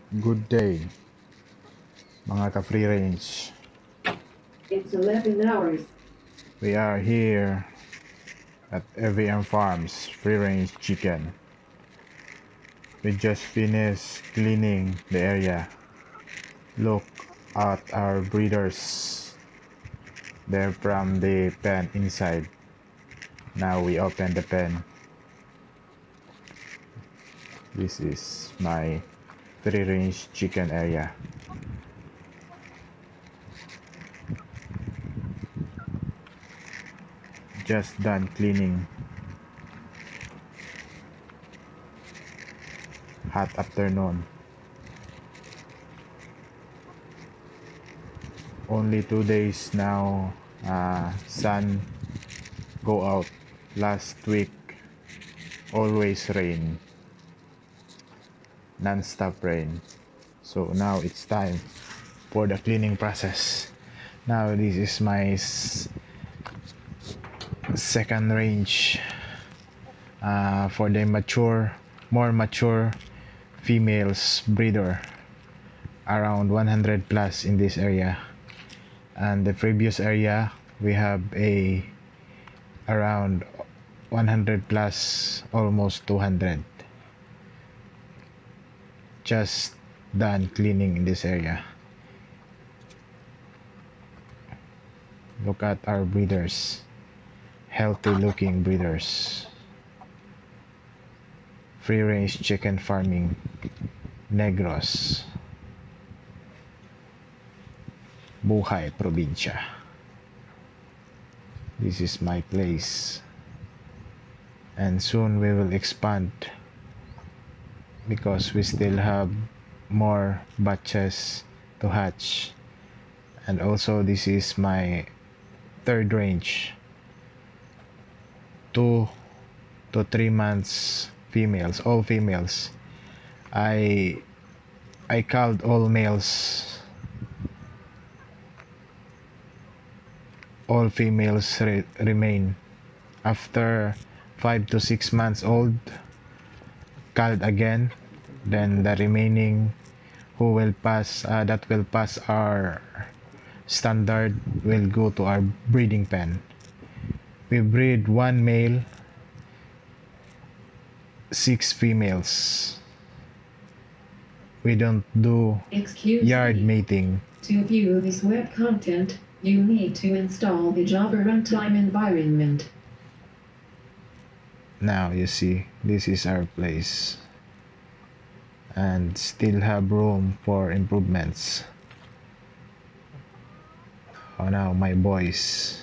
Good day, mga ka-free range. It's 11 hours. We are here at EVM Farms free range chicken. We just finished cleaning the area. Look at our breeders. They're from the pen inside. Now we open the pen. This is my free range chicken area. Just done cleaning. Hot afternoon. Only 2 days now. Sun go out. Last week always rain, non-stop rain. So now it's time for the cleaning process. Now this is my second range for the more mature females breeder, around 100 plus in this area, and the previous area we have around 100 plus, almost 200. Just done cleaning in this area. Look at our breeders, healthy looking breeders. Free range chicken farming, Negros, Buhay Probinsya. This is my place, and soon we will expand because we still have more batches to hatch. And also this is my third range, 2 to 3 months females, all females. I culled all males. All females remain. After 5 to 6 months old, culled again. Then the remaining who will pass, that will pass our standard, will go to our breeding pen. We breed 1 male, 6 females. We don't do yard mating. To view this web content, you need to install the Java runtime environment. Now you see, this is our place, and still have room for improvements. Oh, now my boys